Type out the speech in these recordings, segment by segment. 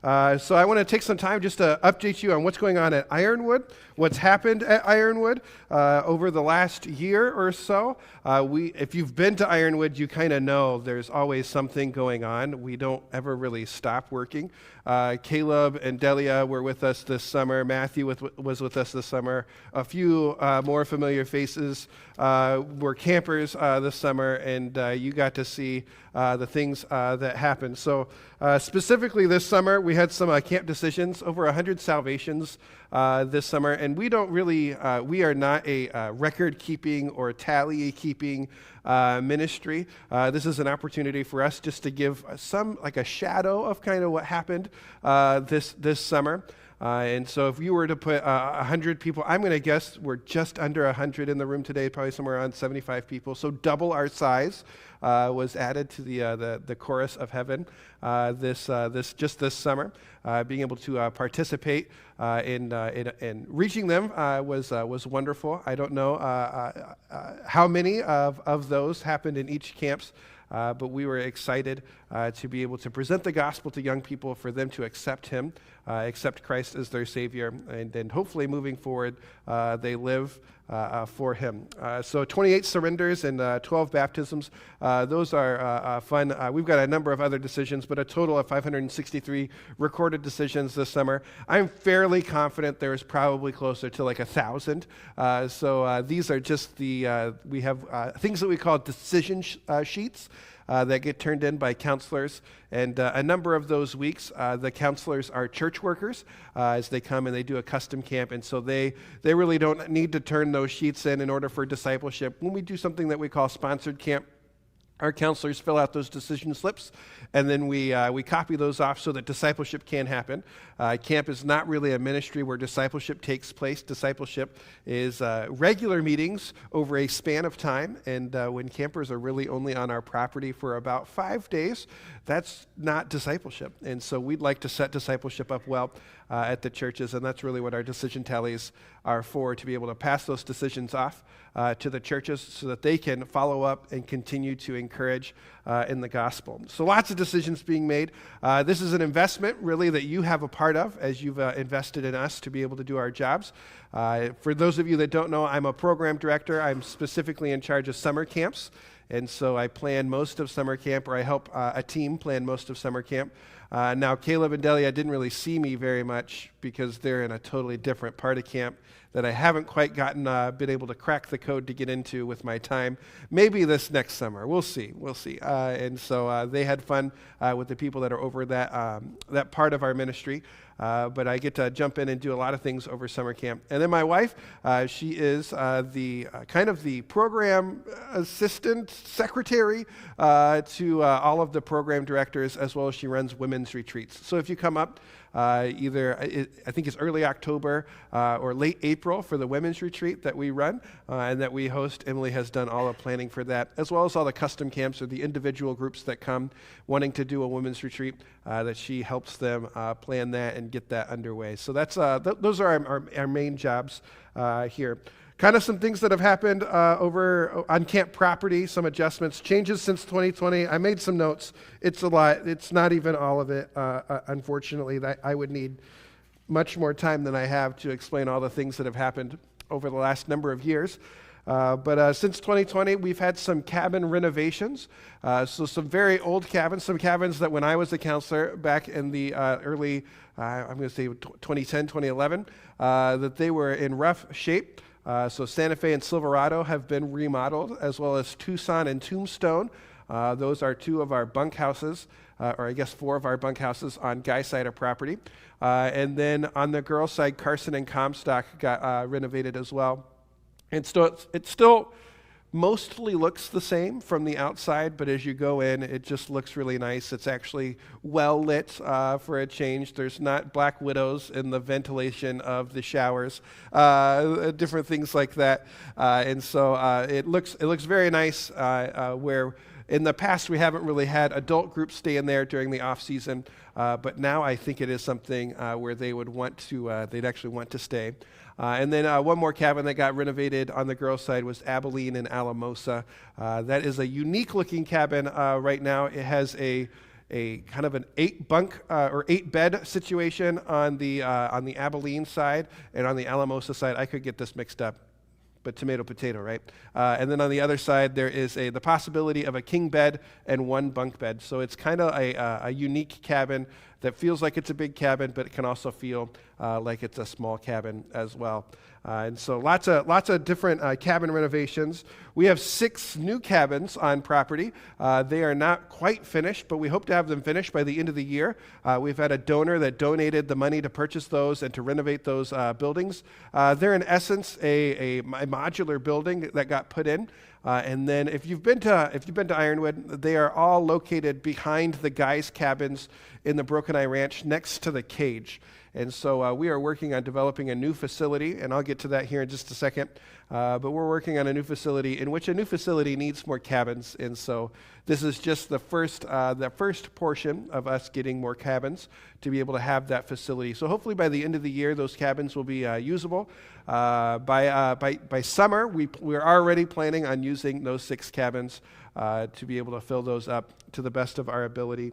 So I want to take some time just to update you on what's going on at Ironwood, what's happened at Ironwood over the last year or so. If you've been to Ironwood, you kind of know there's always something going on. We don't ever really stop working. Caleb and Delia were with us this summer. Matthew was with us this summer. A few more familiar faces were campers this summer, and you got to see the things that happened. So specifically this summer, we had some camp decisions, over 100 salvations this summer, and we are not a record-keeping or tally-keeping ministry. This is an opportunity for us just to give a shadow of kind of what happened this summer. And so if you were to put 100 people, I'm going to guess we're just under 100 in the room today, probably somewhere around 75 people. So double our size was added to the chorus of heaven this summer. Being able to participate in reaching them was wonderful. I don't know how many of those happened in each camps. But we were excited to be able to present the gospel to young people, for them to accept Him, accept Christ as their Savior, and then hopefully moving forward, they live for Him. So 28 surrenders and 12 baptisms. Those are fun. We've got a number of other decisions, but a total of 563 recorded decisions this summer. I'm fairly confident there's probably closer to like 1,000. So these are just we have things that we call decision sheets. That get turned in by counselors, and a number of those weeks, the counselors are church workers as they come and they do a custom camp, and so they really don't need to turn those sheets in order for discipleship. When we do something that we call sponsored camp, our counselors fill out those decision slips, and then we copy those off so that discipleship can happen. Camp is not really a ministry where discipleship takes place. Discipleship is regular meetings over a span of time, and when campers are really only on our property for about 5 days, that's not discipleship. And so we'd like to set discipleship up well at the churches, and that's really what our decision tallies are for, to be able to pass those decisions off to the churches so that they can follow up and continue to encourage in the gospel. So lots of decisions being made. This is an investment really that you have a part of as you've invested in us to be able to do our jobs. For those of you that don't know, I'm a program director. I'm specifically in charge of summer camps. And so I plan most of summer camp, or I help a team plan most of summer camp. Now, Caleb and Delia didn't really see me very much because they're in a totally different part of camp that I haven't quite been able to crack the code to get into with my time. Maybe this next summer. We'll see. And so they had fun with the people that are over that part of our ministry. But I get to jump in and do a lot of things over summer camp. And then my wife, she is the program assistant secretary to all of the program directors, as well as she runs women's retreats. So if you come up, I think it's early October or late April for the women's retreat that we run and that we host. Emily has done all the planning for that, as well as all the custom camps or the individual groups that come wanting to do a women's retreat, that she helps them plan that and get that underway. So that's those are our main jobs here. Kind of some things that have happened over on camp property, some adjustments, changes since 2020. I made some notes. It's a lot. It's not even all of it, unfortunately. I would need much more time than I have to explain all the things that have happened over the last number of years. But since 2020, we've had some cabin renovations. So some very old cabins, some cabins that when I was a counselor back in the early, I'm going to say 2010, 2011, that they were in rough shape. So Santa Fe and Silverado have been remodeled, as well as Tucson and Tombstone. Those are two of our bunkhouses, or I guess four of our bunkhouses on Guy's side of property. And then on the girls' side, Carson and Comstock got renovated as well. And so it still mostly looks the same from the outside, but as you go in, it just looks really nice. It's actually well lit for a change. There's not black widows in the ventilation of the showers, different things like that. And so it looks very nice. Where in the past we haven't really had adult groups stay in there during the off season, but now I think it is something where they would want to. They'd actually want to stay. And then one more cabin that got renovated on the girls' side was Abilene and Alamosa. That is a unique-looking cabin right now. It has a a kind of an 8-bunk or 8-bed situation on the Abilene side, and on the Alamosa side, I could get this mixed up, but tomato, potato, right? And then on the other side, there is the possibility of a king bed and 1 bunk bed. So it's kind of a unique cabin that feels like it's a big cabin, but it can also feel like it's a small cabin as well. And so lots of different cabin renovations. We have 6 new cabins on property. They are not quite finished, but we hope to have them finished by the end of the year. We've had a donor that donated the money to purchase those and to renovate those buildings. They're in essence a modular building that got put in. And then if you've been to Ironwood, they are all located behind the guys' cabins in the Broken Eye Ranch next to the cage. And so we are working on developing a new facility, and I'll get to that here in just a second. But we're working on a new facility in which a new facility needs more cabins. And so this is just the first portion of us getting more cabins to be able to have that facility. So hopefully by the end of the year, those cabins will be usable. By summer, we're already planning on using those 6 cabins to be able to fill those up to the best of our ability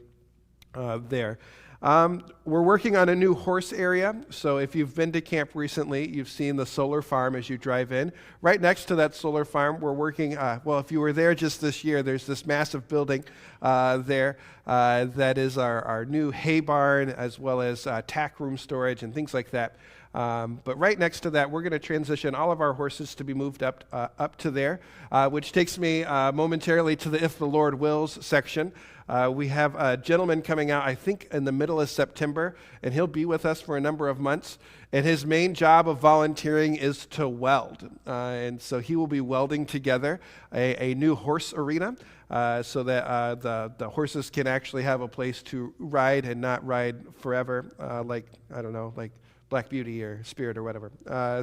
there. We're working on a new horse area. So if you've been to camp recently, you've seen the solar farm as you drive in. Right next to that solar farm, we're working, if you were there just this year, there's this massive building there that is our new hay barn, as well as tack room storage and things like that. But right next to that, we're going to transition all of our horses to be moved up to there, which takes me momentarily to the If the Lord Wills section. We have a gentleman coming out, I think, in the middle of September, and he'll be with us for a number of months. And his main job of volunteering is to weld. And so he will be welding together a new horse arena so that the horses can actually have a place to ride and not ride forever, like Black Beauty or Spirit or whatever.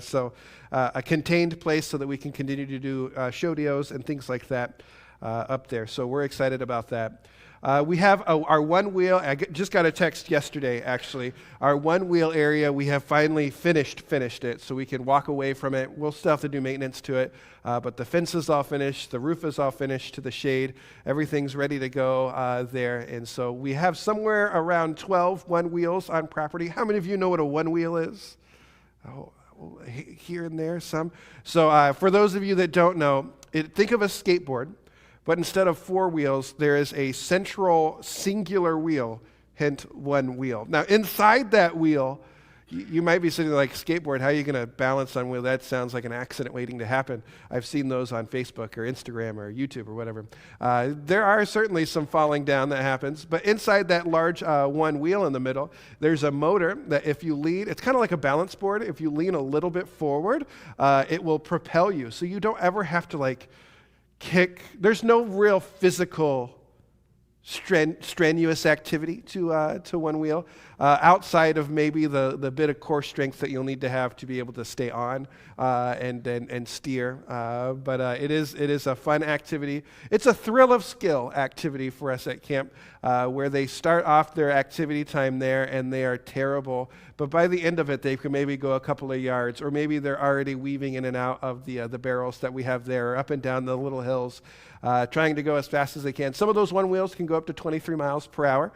So a contained place so that we can continue to do show deos and things like that up there. So we're excited about that. We have our one-wheel, I just got a text yesterday, actually. Our one-wheel area, we have finally finished it, so we can walk away from it. We'll still have to do maintenance to it, but the fence is all finished, the roof is all finished to the shade, everything's ready to go there. And so we have somewhere around 12 one-wheels on property. How many of you know what a one-wheel is? Oh, here and there, some. So for those of you that don't know, think of a skateboard. But instead of 4 wheels, there is a central singular wheel, hint one wheel. Now, inside that wheel, you might be sitting like, skateboard, how are you going to balance on wheel? That sounds like an accident waiting to happen. I've seen those on Facebook or Instagram or YouTube or whatever. There are certainly some falling down that happens, but inside that large one wheel in the middle, there's a motor that if you lean, it's kind of like a balance board. If you lean a little bit forward, it will propel you. So you don't ever have to kick. There's no real physical strenuous activity to one wheel outside of maybe the bit of core strength that you'll need to have to be able to stay on and steer. But it is a fun activity. It's a thrill of skill activity for us at camp, where they start off their activity time there and they are terrible. But by the end of it, they can maybe go a couple of yards, or maybe they're already weaving in and out of the barrels that we have there, or up and down the little hills, trying to go as fast as they can. Some of those one wheels can go up to 23 miles per hour,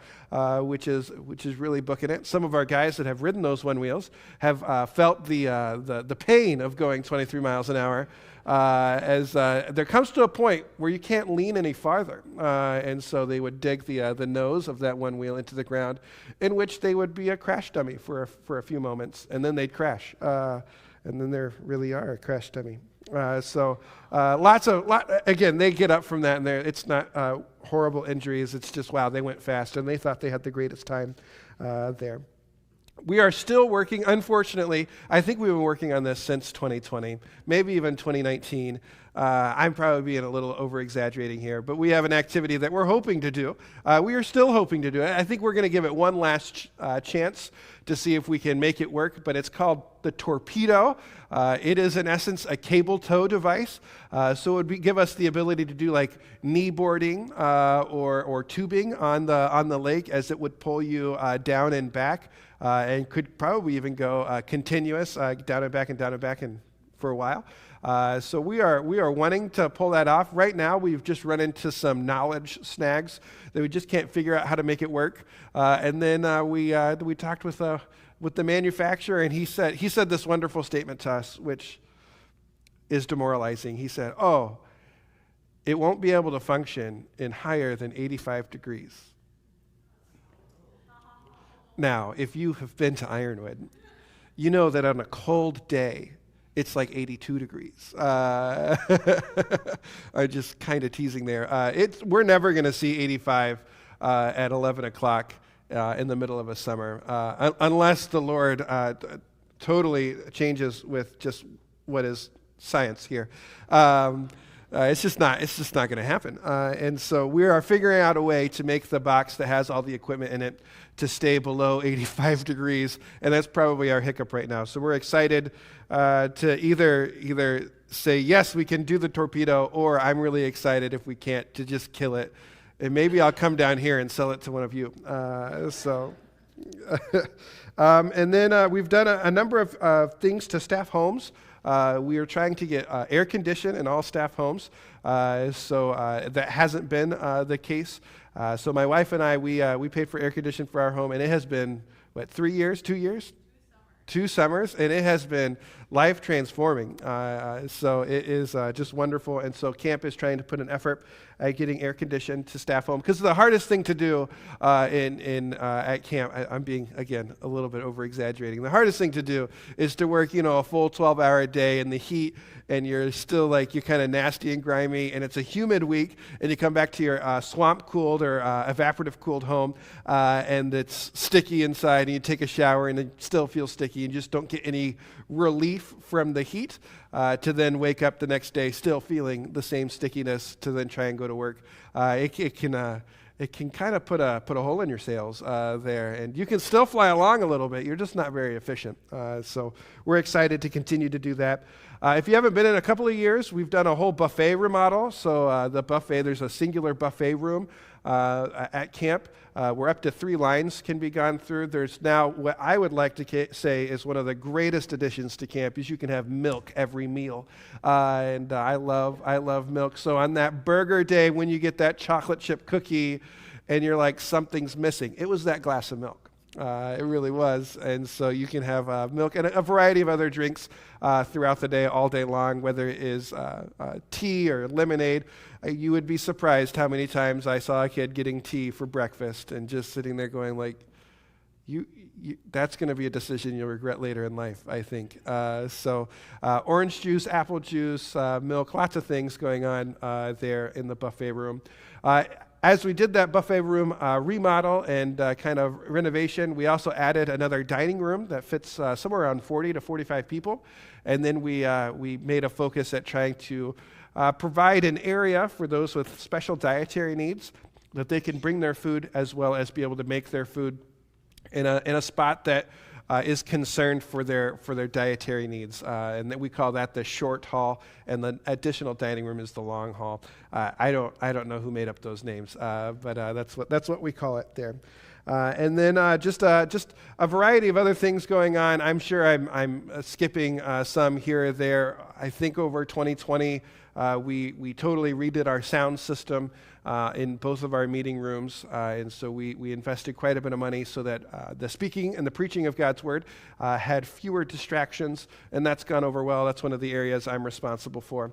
which is really booking it. Some of our guys that have ridden those one wheels have felt the pain of going 23 miles an hour, as there comes to a point where you can't lean any farther, and so they would dig the nose of that one wheel into the ground, in which they would be a crash dummy for a few moments, and then they'd crash, and then they really are a crash dummy. Again, they get up from that, and it's not horrible injuries. It's just, wow, they went fast, and they thought they had the greatest time there. We are still working, unfortunately, I think we've been working on this since 2020, maybe even 2019. I'm probably being a little over-exaggerating here, but we have an activity that we're hoping to do. We are still hoping to do it. I think we're going to give it one last chance to see if we can make it work, but it's called the torpedo. It is, in essence, a cable tow device, so it would give us the ability to do like knee boarding or tubing on the lake, as it would pull you down and back, and could probably even go continuous down and back and for a while. So we are wanting to pull that off. Right now, we've just run into some knowledge snags that we just can't figure out how to make it work. And then we talked with the manufacturer, and he said this wonderful statement to us, which is demoralizing. He said, "Oh, it won't be able to function in higher than 85 degrees." Now, if you have been to Ironwood, you know that on a cold day, it's like 82 degrees. I'm just kind of teasing there. We're never going to see 85 at 11 o'clock in the middle of a summer, unless the Lord totally changes with just what is science here. It's just not going to happen. And so we are figuring out a way to make the box that has all the equipment in it to stay below 85 degrees, and that's probably our hiccup right now. So we're excited to either say, yes, we can do the torpedo, or I'm really excited if we can't to just kill it. And maybe I'll come down here and sell it to one of you. And then we've done a number of things to staff homes. We are trying to get air conditioning in all staff homes, so that hasn't been the case. So my wife and I, we paid for air conditioning for our home, and it has been, 3 years, 2 years? 2 summers, and it has been life transforming. So it is just wonderful. And so camp is trying to put an effort at getting air conditioned to staff home, because the hardest thing to do at camp, I'm being, again, a little bit over exaggerating. The hardest thing to do is to work, a full 12-hour day in the heat, and you're still you're kind of nasty and grimy, and it's a humid week, and you come back to your swamp-cooled or evaporative-cooled home, and it's sticky inside, and you take a shower, and it still feels sticky, and you just don't get any relief from the heat, to then wake up the next day still feeling the same stickiness to then try and go to work. It can kind of put a hole in your sails there, and you can still fly along a little bit. You're just not very efficient. So we're excited to continue to do that. If you haven't been in a couple of years, we've done a whole buffet remodel. So the buffet, there's a singular buffet room at camp where up to 3 lines can be gone through. There's now what I would like to say is one of the greatest additions to camp is you can have milk every meal. And I love milk. So on that burger day when you get that chocolate chip cookie and you're like, something's missing, it was that glass of milk. It really was. And so you can have milk and a variety of other drinks throughout the day, all day long, whether it is tea or lemonade. You would be surprised how many times I saw a kid getting tea for breakfast and just sitting there going that's going to be a decision you'll regret later in life, I think. So orange juice, apple juice, milk, lots of things going on there in the buffet room. As we did that buffet room remodel and kind of renovation, we also added another dining room that fits somewhere around 40 to 45 people. And then we made a focus at trying to provide an area for those with special dietary needs that they can bring their food as well as be able to make their food in a spot that is concerned for their dietary needs, and that we call that the short hall, and the additional dining room is the long hall. I don't know who made up those names, but that's what we call it there. And then just a variety of other things going on. I'm sure I'm skipping some here or there. I think over 2020 we totally redid our sound system in both of our meeting rooms, and so we invested quite a bit of money so that the speaking and the preaching of God's Word had fewer distractions, and that's gone over well. That's one of the areas I'm responsible for,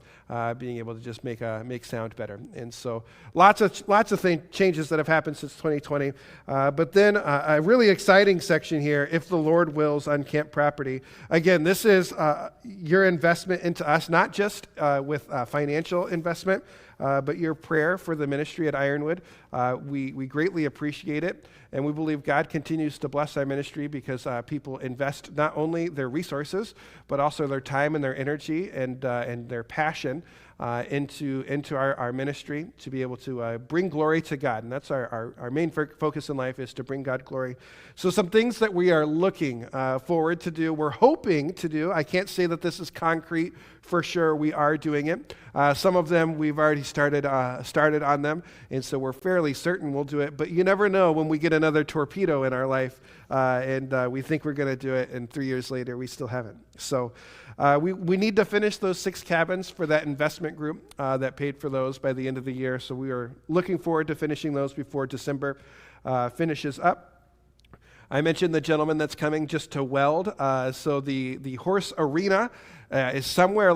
being able to just make sound better. And so lots of changes that have happened since 2020. But then a really exciting section here, if the Lord wills, on camp property. Again, this is your investment into us, not just with financial investment, but your prayer for the ministry at Ironwood. We greatly appreciate it, and we believe God continues to bless our ministry because people invest not only their resources, but also their time and their energy and their passion into our ministry to be able to bring glory to God. And that's our main focus in life, is to bring God glory. So some things that we are looking forward to do, we're hoping to do. I can't say that this is concrete for sure. We are doing it. Some of them we've already started on them, and so we're fairly certain we'll do it. But you never know when we get another torpedo in our life and we think we're going to do it, and 3 years later, we still haven't. So we need to finish those 6 cabins for that investment group that paid for those by the end of the year. So we are looking forward to finishing those before December finishes up. I mentioned the gentleman that's coming just to weld. So the horse arena is somewhere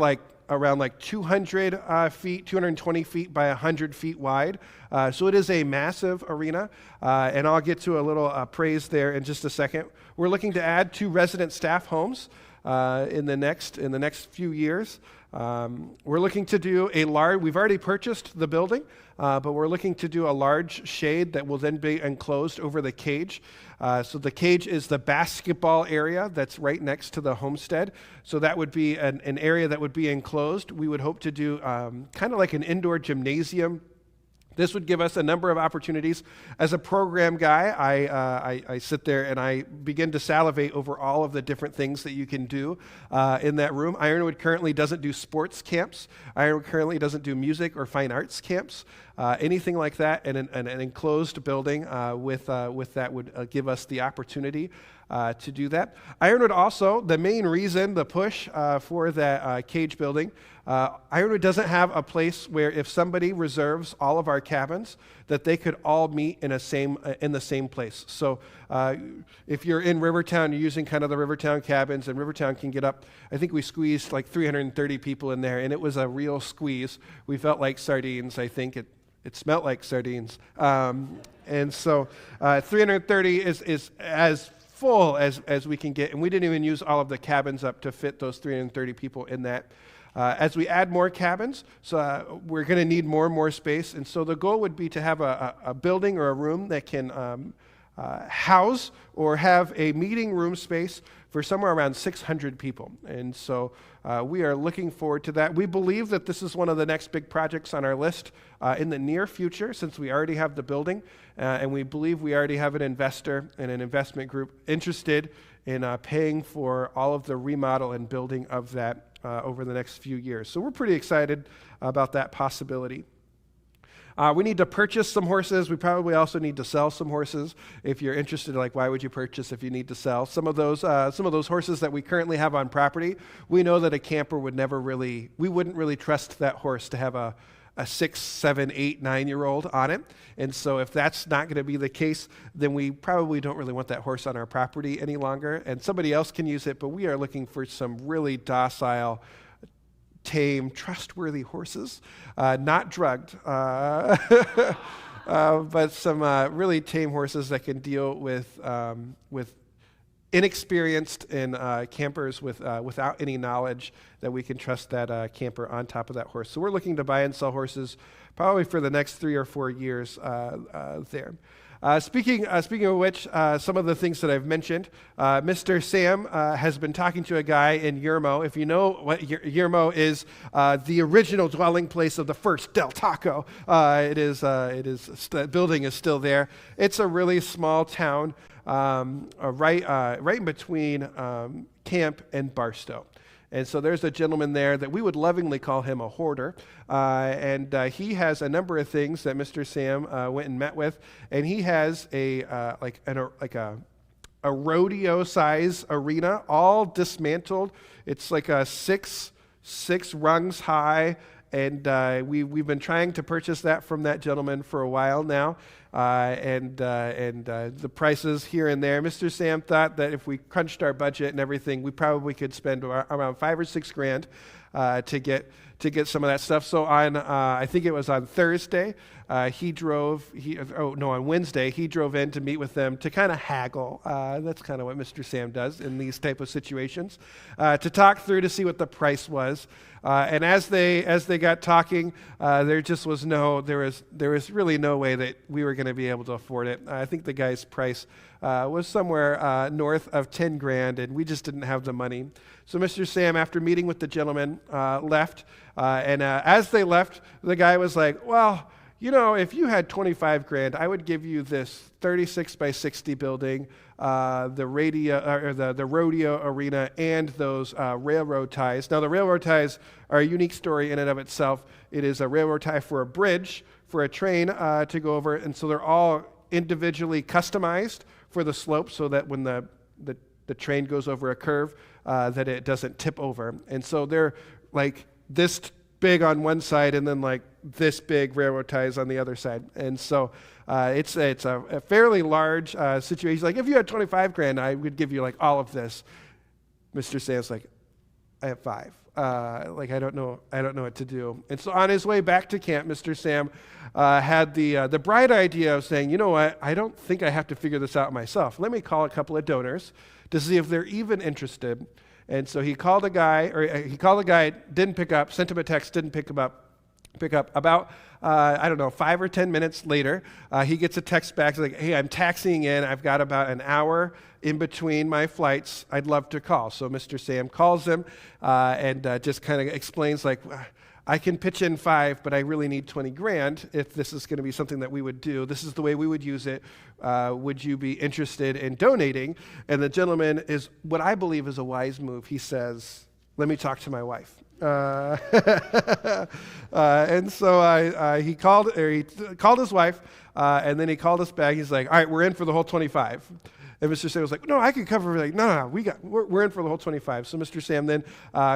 around 200 feet, 220 feet by 100 feet wide. So it is a massive arena, and I'll get to a little praise there in just a second. We're looking to add 2 resident staff homes in the next few years. We're looking to do we've already purchased the building, but we're looking to do a large shade that will then be enclosed over the cage. So the cage is the basketball area that's right next to the homestead. So that would be an area that would be enclosed. We would hope to do kind of like an indoor gymnasium. This would give us a number of opportunities. As a program guy, I sit there and I begin to salivate over all of the different things that you can do in that room. Ironwood currently doesn't do sports camps. Ironwood currently doesn't do music or fine arts camps. Anything like that, and an enclosed building with that would give us the opportunity to do that. Ironwood also, the main reason, the push for that cage building, Ironwood doesn't have a place where if somebody reserves all of our cabins, that they could all meet in the same place. So if you're in Rivertown, you're using kind of the Rivertown cabins, and Rivertown can get up, I think we squeezed 330 people in there, and it was a real squeeze. We felt like sardines. I think it smelled like sardines. And so 330 is as full as we can get, and we didn't even use all of the cabins up to fit those 330 people in that. As we add more cabins, so we're going to need more and more space, and so the goal would be to have a building or a room that can house or have a meeting room space for somewhere around 600 people. And so we are looking forward to that. We believe that this is one of the next big projects on our list in the near future, since we already have the building, and we believe we already have an investor and an investment group interested in paying for all of the remodel and building of that over the next few years. So we're pretty excited about that possibility. We need to purchase some horses. We probably also need to sell some horses. If you're interested, why would you purchase if you need to sell? Some of those horses that we currently have on property, we know that a camper we wouldn't really trust that horse to have a 6, 7, 8, 9-year-old on it. And so if that's not going to be the case, then we probably don't really want that horse on our property any longer. And somebody else can use it, but we are looking for some really docile, tame, trustworthy horses, not drugged, but some really tame horses that can deal with inexperienced and campers without any knowledge, that we can trust that camper on top of that horse. So we're looking to buy and sell horses probably for the next 3 or 4 years there. Speaking of which, some of the things that I've mentioned, Mr. Sam has been talking to a guy in Yermo. If you know what Yermo is, the original dwelling place of the first Del Taco. The building is still there. It's a really small town, right in between Camp and Barstow. And so there's a gentleman there that we would lovingly call him a hoarder, and he has a number of things that Mr. Sam went and met with, and he has a rodeo size arena, all dismantled. It's like a six rungs high, and we've been trying to purchase that from that gentleman for a while now. And the prices here and there. Mr. Sam thought that if we crunched our budget and everything, we probably could spend around $5 or $6 grand to get some of that stuff. So on I think it was on Thursday, on Wednesday he drove in to meet with them to kind of haggle. That's kind of what Mr. Sam does in these type of situations, to talk through to see what the price was. And as they got talking, there was really no way that we were going to be able to afford it. I think the guy's price was somewhere north of 10 grand, and we just didn't have the money. So Mr. Sam, after meeting with the gentleman, left. And as they left, the guy was like, well, if you had 25 grand, I would give you this 36 by 60 building, the rodeo arena, and those railroad ties. Now, the railroad ties are a unique story in and of itself. It is a railroad tie for a bridge, for a train to go over, and so they're all individually customized for the slope so that when the train goes over a curve, that it doesn't tip over. And so they're like this big on one side and then like this big railroad ties on the other side. And so it's a fairly large situation. Like if you had 25 grand, I would give you like all of this. Mr. Sam's like, I have 5. Like I don't know what to do. And so on his way back to camp, Mr. Sam had the bright idea of saying, you know what, I don't think I have to figure this out myself. Let me call a couple of donors to see if they're even interested. And so he called a guy, didn't pick up, sent him a text, didn't pick up. About, 5 or 10 minutes later, he gets a text back like, hey, I'm taxiing in. I've got about an hour in between my flights. I'd love to call. So Mr. Sam calls him and just kind of explains like, I can pitch in 5, but I really need 20 grand if this is going to be something that we would do. This is the way we would use it. Would you be interested in donating? And the gentleman is what I believe is a wise move. He says, let me talk to my wife. And so he called his wife, and then he called us back. He's like, all right, we're in for the whole 25. And Mr. Sam was like, no, I can cover. Like, no, we're in for the whole 25. So Mr. Sam then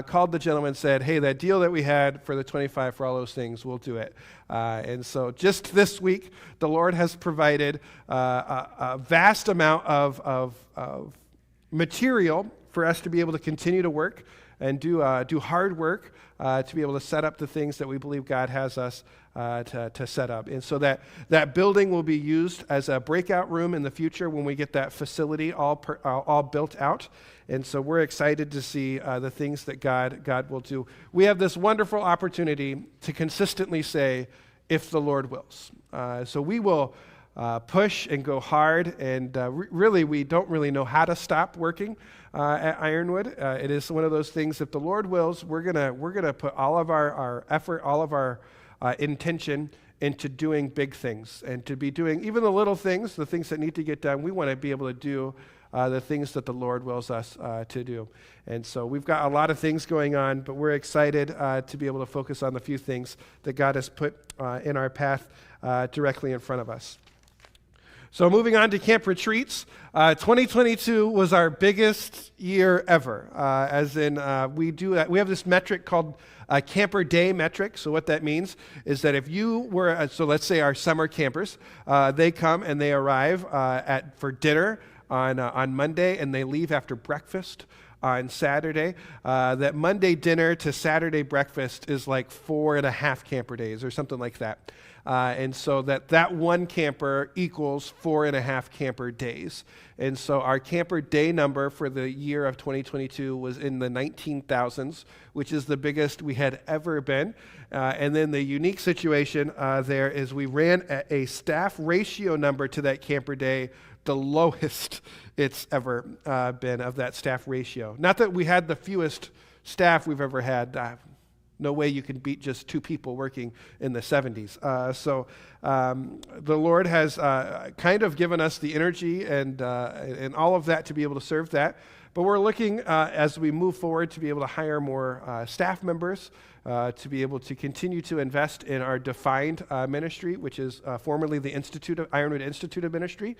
called the gentleman and said, hey, that deal that we had for the 25 for all those things, we'll do it. And so just this week, the Lord has provided a vast amount of material for us to be able to continue to work and do hard work to be able to set up the things that we believe God has us to set up. And so that building will be used as a breakout room in the future when we get that facility all built out. And so we're excited to see the things that God will do. We have this wonderful opportunity to consistently say, if the Lord wills. So we will push and go hard, and really we don't really know how to stop working at Ironwood. It is one of those things, if the Lord wills, we're gonna put all of our effort, all of our intention into doing big things, and to be doing even the little things, the things that need to get done. We want to be able to do the things that the Lord wills us to do. And so we've got a lot of things going on, but we're excited to be able to focus on the few things that God has put in our path directly in front of us. So moving on to camp retreats, 2022 was our biggest year ever. We have this metric called camper day metric. So what that means is that if you were, so let's say our summer campers, they come and they arrive for dinner on Monday, and they leave after breakfast on Saturday. That Monday dinner to Saturday breakfast is like 4.5 camper days or something like that. And so that one camper equals 4.5 camper days. And so our camper day number for the year of 2022 was in the 19,000s, which is the biggest we had ever been. And then the unique situation there is we ran a staff ratio number to that camper day, the lowest it's ever been of that staff ratio. Not that we had the fewest staff we've ever had. No way you can beat just 2 people working in the 70s. So the Lord has kind of given us the energy and all of that to be able to serve that. But we're looking as we move forward to be able to hire more staff members, to be able to continue to invest in our defined ministry, which is formerly the Ironwood Institute of Ministry,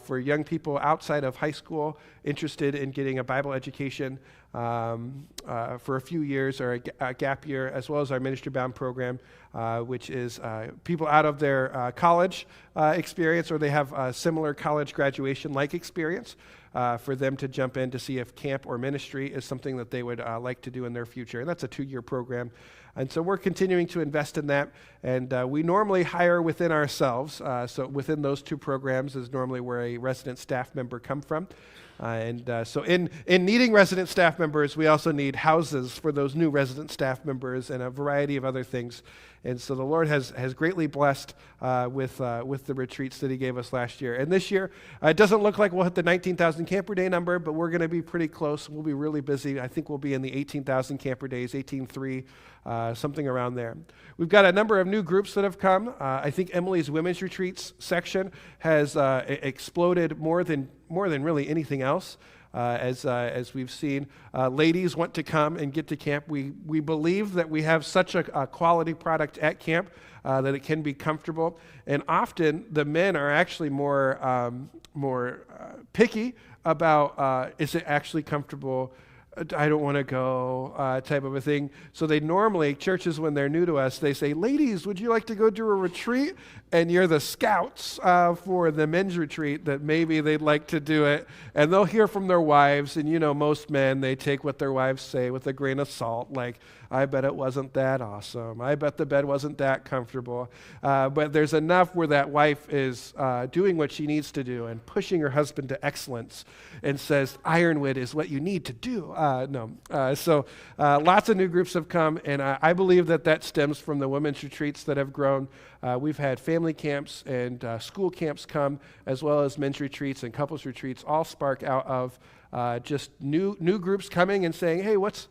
for young people outside of high school interested in getting a Bible education for a few years or a gap year, as well as our Ministry Bound program, which is people out of their college experience, or they have a similar college graduation-like experience, for them to jump in to see if camp or ministry is something that they would like to do in their future. And that's a 2-year program. And so we're continuing to invest in that. And we normally hire within ourselves. So within those 2 programs is normally where a resident staff member come from. So in needing resident staff members, we also need houses for those new resident staff members and a variety of other things. And so the Lord has greatly blessed with the retreats that He gave us last year. And this year, it doesn't look like we'll hit the 19,000 camper day number, but we're going to be pretty close. We'll be really busy. I think we'll be in the 18,000 camper days, 18.3, something around there. We've got a number of new groups that have come. I think Emily's women's retreats section has exploded more than really anything else. as we've seen. Ladies want to come and get to camp. We believe that we have such a quality product at camp that it can be comfortable. And often the men are actually more picky about is it actually comfortable? I don't want to go type of a thing. So they normally, churches when they're new to us, they say, ladies, would you like to go do a retreat? And you're the scouts for the men's retreat that maybe they'd like to do it. And they'll hear from their wives. And most men, they take what their wives say with a grain of salt. Like, I bet it wasn't that awesome. I bet the bed wasn't that comfortable. But there's enough where that wife is doing what she needs to do and pushing her husband to excellence and says, Ironwood is what you need to do. So lots of new groups have come, and I believe that stems from the women's retreats that have grown. We've had family camps and school camps come, as well as men's retreats and couples retreats, all spark out of just new groups coming and saying, hey, what's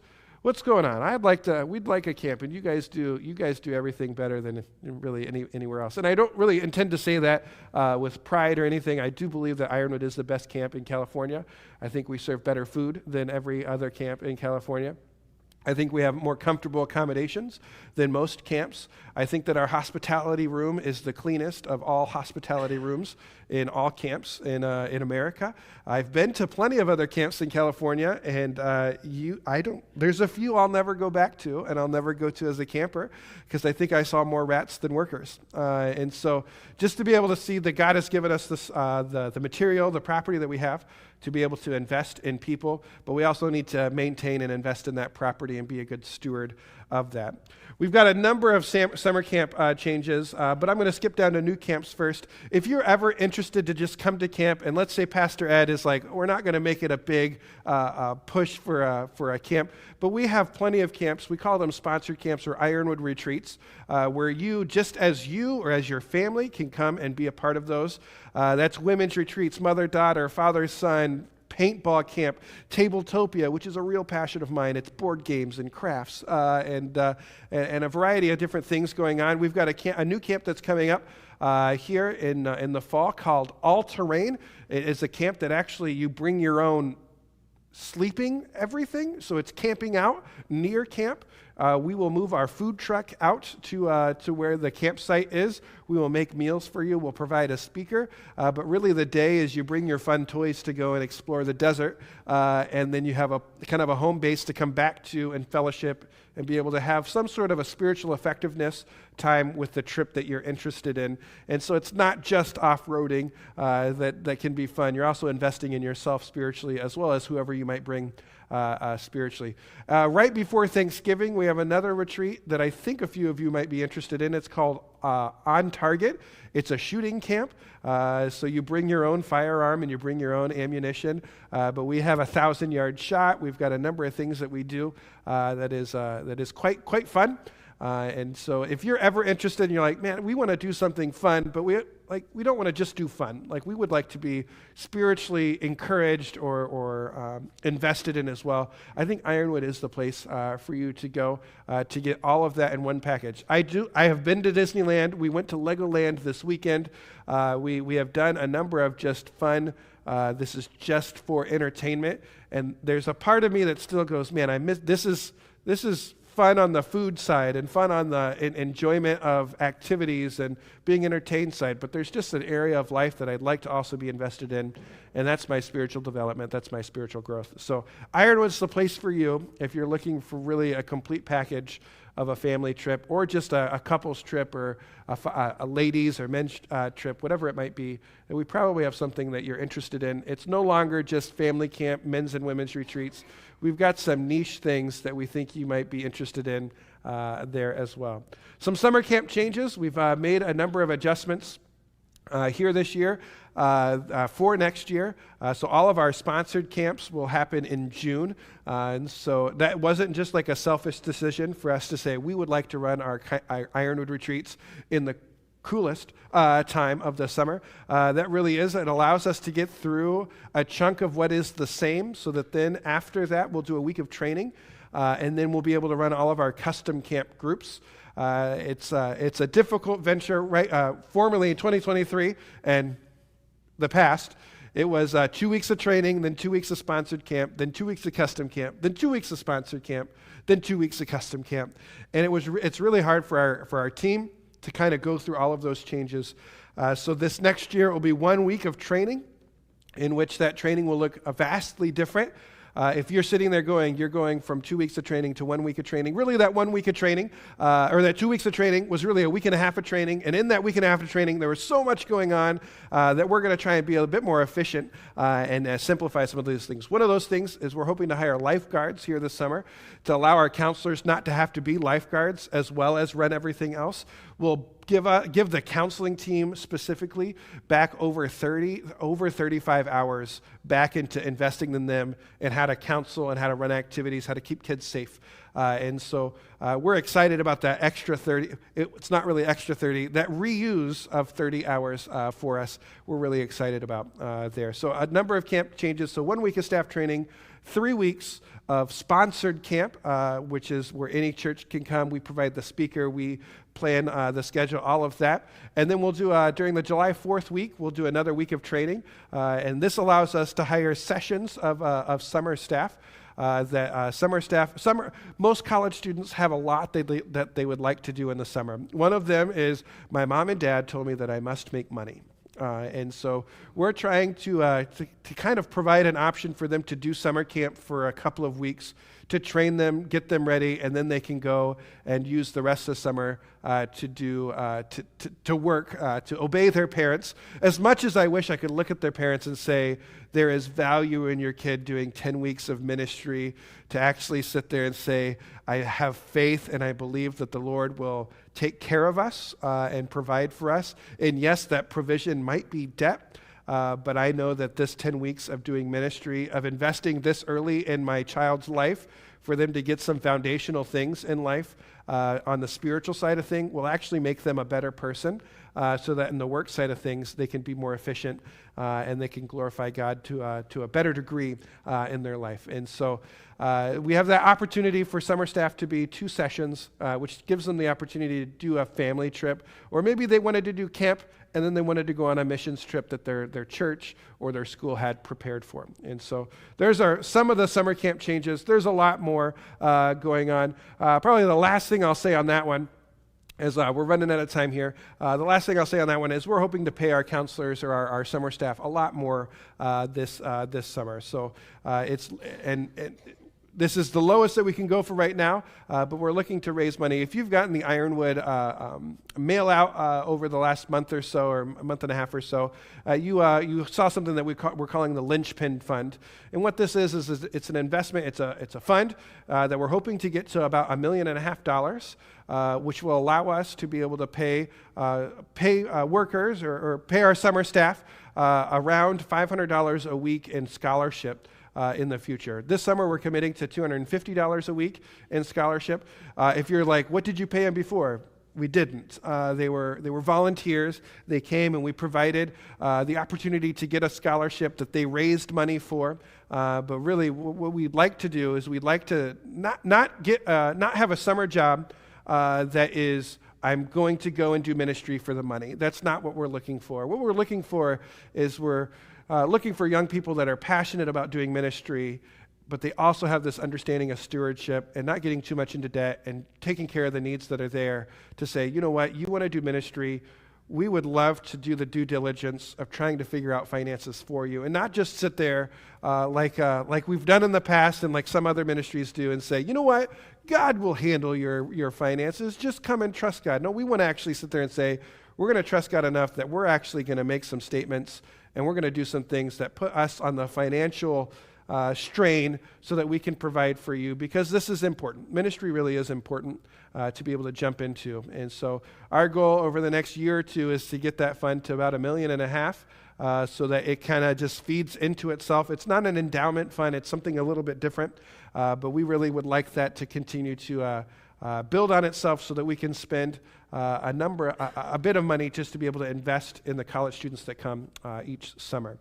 going on? We'd like a camp, and you guys do everything better than really anywhere else. And I don't really intend to say that with pride or anything. I do believe that Ironwood is the best camp in California. I think we serve better food than every other camp in California. I think we have more comfortable accommodations than most camps. I think that our hospitality room is the cleanest of all hospitality rooms in all camps in America. I've been to plenty of other camps in California, and there's a few I'll never go back to, and I'll never go to as a camper, because I think I saw more rats than workers. And so just to be able to see that God has given us this, the material, the property that we have, to be able to invest in people, but we also need to maintain and invest in that property and be a good steward of that. We've got a number of summer camp changes, but I'm going to skip down to new camps first. If you're ever interested to just come to camp, and let's say Pastor Ed is like, we're not going to make it a big push for a camp, but we have plenty of camps. We call them sponsored camps or Ironwood retreats, where you, just as you or as your family, can come and be a part of those. That's women's retreats, mother-daughter, father-son, paintball camp, Tabletopia, which is a real passion of mine. It's board games and crafts and a variety of different things going on. We've got a new camp that's coming up here in the fall called All Terrain. It is a camp that actually you bring your own sleeping everything, so it's camping out near camp. We will move our food truck out to where the campsite is. We will make meals for you. We'll provide a speaker. But really the day is you bring your fun toys to go and explore the desert, and then you have a kind of a home base to come back to and fellowship and be able to have some sort of a spiritual effectiveness time with the trip that you're interested in. And so it's not just off-roading that can be fun. You're also investing in yourself spiritually, as well as whoever you might bring spiritually. Right before Thanksgiving, we have another retreat that I think a few of you might be interested in. It's called On Target. It's a shooting camp, so you bring your own firearm and you bring your own ammunition, but we have a 1,000-yard shot. We've got a number of things that we do that is quite fun. And so if you're ever interested and you're like, man, we want to do something fun, but we don't want to just do fun. Like, we would like to be spiritually encouraged or invested in as well. I think Ironwood is the place for you to go to get all of that in one package. I have been to Disneyland. We went to Legoland this weekend. We have done a number of just fun. This is just for entertainment, and there's a part of me that still goes, man, I miss this is fun on the food side and fun on the enjoyment of activities and being entertained side, but there's just an area of life that I'd like to also be invested in, and that's my spiritual development, that's my spiritual growth. So Ironwood's the place for you if you're looking for really a complete package of a family trip, or just a couple's trip, or a ladies' or men's trip, whatever it might be. And we probably have something that you're interested in. It's no longer just family camp, men's and women's retreats. We've got some niche things that we think you might be interested in there as well. Some summer camp changes. We've made a number of adjustments here this year for next year. So all of our sponsored camps will happen in June. And so that wasn't just like a selfish decision for us to say we would like to run our Ironwood retreats in the coolest time of the summer. That really is. It allows us to get through a chunk of what is the same, so that then after that we'll do a week of training, and then we'll be able to run all of our custom camp groups. It's a difficult venture, right? Formerly in 2023 and the past, It was 2 weeks of training, then 2 weeks of sponsored camp, then 2 weeks of custom camp, then 2 weeks of sponsored camp, then 2 weeks of custom camp. And it's really hard for our team to kind of go through all of those changes. So this next year will be 1 week of training, in which that training will look vastly different. If you're sitting there you're going from 2 weeks of training to 1 week of training. Really, that 1 week of training, or that 2 weeks of training was really a week and a half of training. And in that week and a half of training, there was so much going on that we're going to try and be a bit more efficient and simplify some of these things. One of those things is we're hoping to hire lifeguards here this summer to allow our counselors not to have to be lifeguards as well as run everything else. We'll give the counseling team specifically back over 35 hours back into investing in them and how to counsel and how to run activities, how to keep kids safe. And so we're excited about that extra 30. It's not really extra 30. That reuse of 30 hours for us, we're really excited about there. So a number of camp changes. So 1 week of staff training, 3 weeks of sponsored camp, which is where any church can come. We provide the speaker. We plan the schedule, all of that. And then we'll do, during the July 4th week, we'll do another week of training. And this allows us to hire sessions of summer staff. Most college students have a lot that they would like to do in the summer. One of them is my mom and dad told me that I must make money. And so we're trying to kind of provide an option for them to do summer camp for a couple of weeks, to train them, get them ready, and then they can go and use the rest of the summer to work, to obey their parents. As much as I wish I could look at their parents and say, there is value in your kid doing 10 weeks of ministry, to actually sit there and say, I have faith and I believe that the Lord will take care of us and provide for us. And yes, that provision might be debt, but I know that this 10 weeks of doing ministry, of investing this early in my child's life, for them to get some foundational things in life on the spiritual side of things, will actually make them a better person, so that in the work side of things, they can be more efficient and they can glorify God to a better degree in their life. And so we have that opportunity for summer staff to be 2 sessions, which gives them the opportunity to do a family trip, or maybe they wanted to do camp and then they wanted to go on a missions trip that their church or their school had prepared for them. And so there's some of the summer camp changes. There's a lot more going on. Probably the last thing I'll say on that one, as we're running out of time here, the last thing I'll say on that one is we're hoping to pay our counselors or our summer staff a lot more this summer. So this is the lowest that we can go for right now, but we're looking to raise money. If you've gotten the Ironwood mail out over the last month or so, or a month and a half or so, you saw something that we're calling the Linchpin Fund. And what this is it's an investment. It's a fund that we're hoping to get to about $1.5 million, which will allow us to be able to pay workers or pay our summer staff around $500 a week in scholarship in the future. This summer, we're committing to $250 a week in scholarship. If you're like, what did you pay them before? We didn't. They were volunteers. They came and we provided the opportunity to get a scholarship that they raised money for. But really, what we'd like to do is we'd like to not have a summer job that is, I'm going to go and do ministry for the money. That's not what we're looking for. What we're looking for is we're looking for young people that are passionate about doing ministry, but they also have this understanding of stewardship and not getting too much into debt and taking care of the needs that are there, to say, you know what, you want to do ministry, we would love to do the due diligence of trying to figure out finances for you, and not just sit there like we've done in the past and like some other ministries do and say, you know what, God will handle your finances, just come and trust God. No, we want to actually sit there and say, we're going to trust God enough that we're actually going to make some statements and we're going to do some things that put us on the financial strain so that we can provide for you, because this is important. Ministry really is important to be able to jump into. And so our goal over the next year or two is to get that fund to about $1.5 million so that it kind of just feeds into itself. It's not an endowment fund. It's something a little bit different. But we really would like that to continue to build on itself so that we can spend a bit of money just to be able to invest in the college students that come each summer.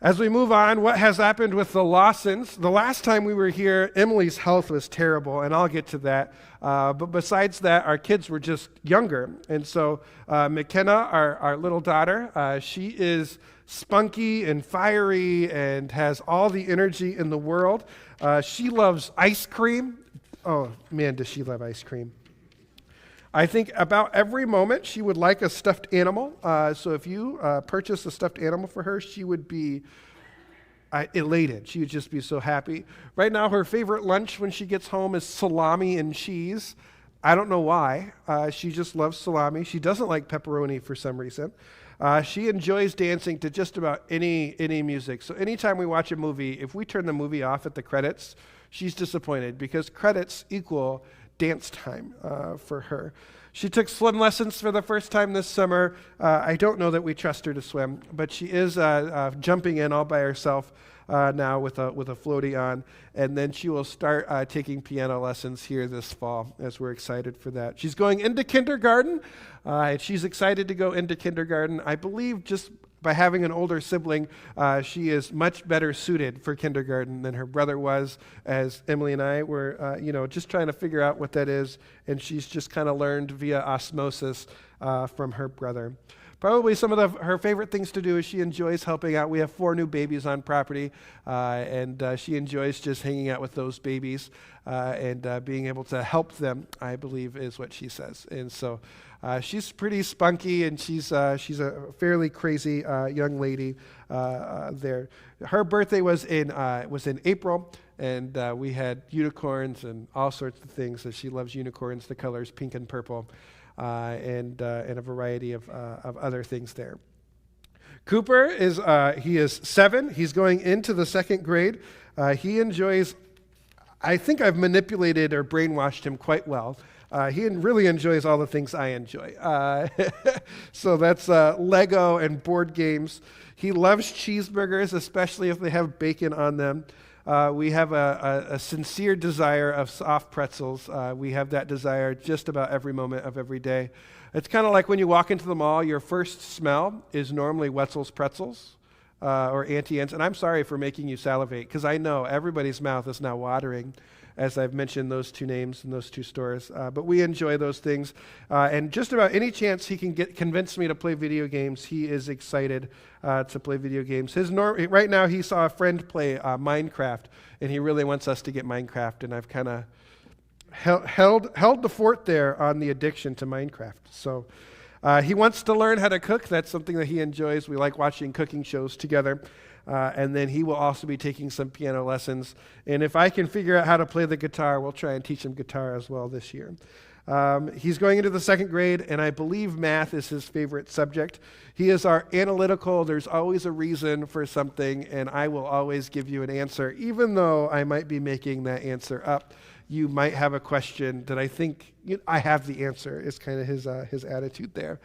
As we move on, what has happened with the Lawsons? The last time we were here, Emily's health was terrible, and I'll get to that. But besides that, our kids were just younger. And so McKenna, our little daughter, she is spunky and fiery and has all the energy in the world. She loves ice cream. Oh, man, does she love ice cream. I think about every moment she would like a stuffed animal. So if you purchase a stuffed animal for her, she would be elated. She would just be so happy. Right now, her favorite lunch when she gets home is salami and cheese. I don't know why. She just loves salami. She doesn't like pepperoni for some reason. She enjoys dancing to just about any music. So anytime we watch a movie, if we turn the movie off at the credits, she's disappointed because credits equal dance time for her. She took swim lessons for the first time this summer. I don't know that we trust her to swim, but she is jumping in all by herself now with a floaty on, and then she will start taking piano lessons here this fall, as we're excited for that. She's going into kindergarten. She's excited to go into kindergarten. I believe just by having an older sibling, she is much better suited for kindergarten than her brother was, as Emily and I were, just trying to figure out what that is, and she's just kind of learned via osmosis from her brother. Probably some of her favorite things to do is she enjoys helping out. We have 4 new babies on property, and she enjoys just hanging out with those babies and being able to help them, I believe is what she says. And so she's pretty spunky, and she's a fairly crazy young lady there. Her birthday was in April, and we had unicorns and all sorts of things. So she loves unicorns, the colors pink and purple. And a variety of other things there. Cooper is 7. He's going into the 2nd grade. He enjoys, I think I've manipulated or brainwashed him quite well. He really enjoys all the things I enjoy. So that's Lego and board games. He loves cheeseburgers, especially if they have bacon on them. We have a sincere desire of soft pretzels. We have that desire just about every moment of every day. It's kind of like when you walk into the mall, your first smell is normally Wetzel's pretzels or Auntie Anne's. And I'm sorry for making you salivate, because I know everybody's mouth is now watering as I've mentioned those 2 names and those 2 stores. But we enjoy those things. And just about any chance he can convince me to play video games, he is excited to play video games. Right now he saw a friend play Minecraft, and he really wants us to get Minecraft, and I've kind of held the fort there on the addiction to Minecraft. So he wants to learn how to cook. That's something that he enjoys. We like watching cooking shows together. And then he will also be taking some piano lessons. And if I can figure out how to play the guitar, we'll try and teach him guitar as well this year. He's going into the 2nd grade, and I believe math is his favorite subject. He is our analytical. There's always a reason for something, and I will always give you an answer, even though I might be making that answer up. You might have a question that I think I have the answer, is kind of his attitude there.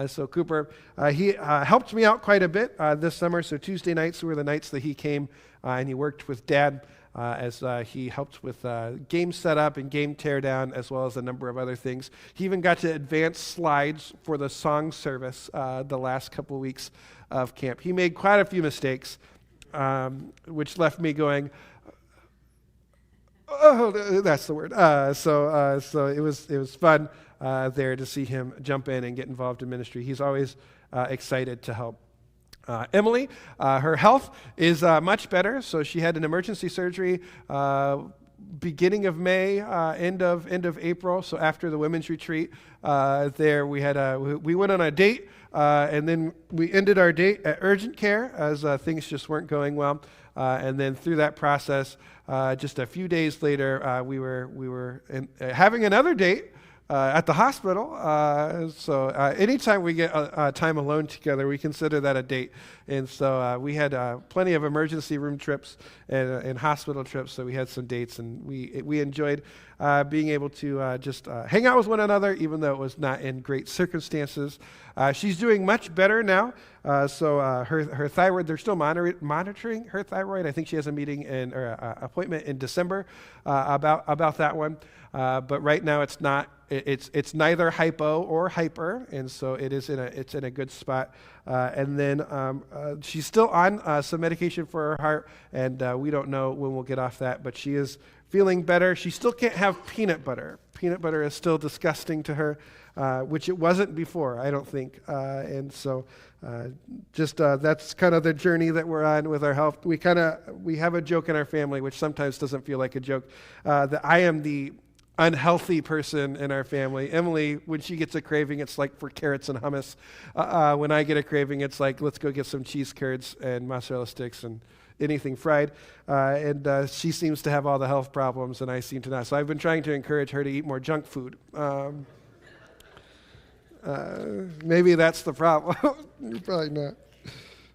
So Cooper, he helped me out quite a bit this summer. So Tuesday nights were the nights that he came and he worked with Dad as he helped with game setup and game teardown, as well as a number of other things. He even got to advance slides for the song service the last couple of weeks of camp. He made quite a few mistakes, which left me going, oh, that's the word. So it was fun there to see him jump in and get involved in ministry. He's always excited to help. Emily, her health is much better. So she had an emergency surgery beginning of May, end of April. So after the women's retreat, there we went on a date, and then we ended our date at urgent care as things just weren't going well. And then through that process, just a few days later, we were having another date at the hospital. So anytime we get time alone together, we consider that a date. And so we had plenty of emergency room trips and hospital trips. So we had some dates, and we enjoyed being able to just hang out with one another, even though it was not in great circumstances. She's doing much better now. So her thyroid, they're still monitoring her thyroid. I think she has a meeting or appointment in December about that one. But right now it's not. It's neither hypo or hyper, and so it's in a good spot. And then she's still on some medication for her heart, and we don't know when we'll get off that. But she is feeling better. She still can't have peanut butter. peanut butter is still disgusting to her, which it wasn't before, I don't think. And so that's kind of the journey that we're on with our health. We have a joke in our family, which sometimes doesn't feel like a joke, that I am the unhealthy person in our family. Emily, when she gets a craving, it's like for carrots and hummus. When I get a craving, it's like, let's go get some cheese curds and mozzarella sticks and anything fried. And she seems to have all the health problems, and I seem to not. So I've been trying to encourage her to eat more junk food. Maybe that's the problem. Probably not.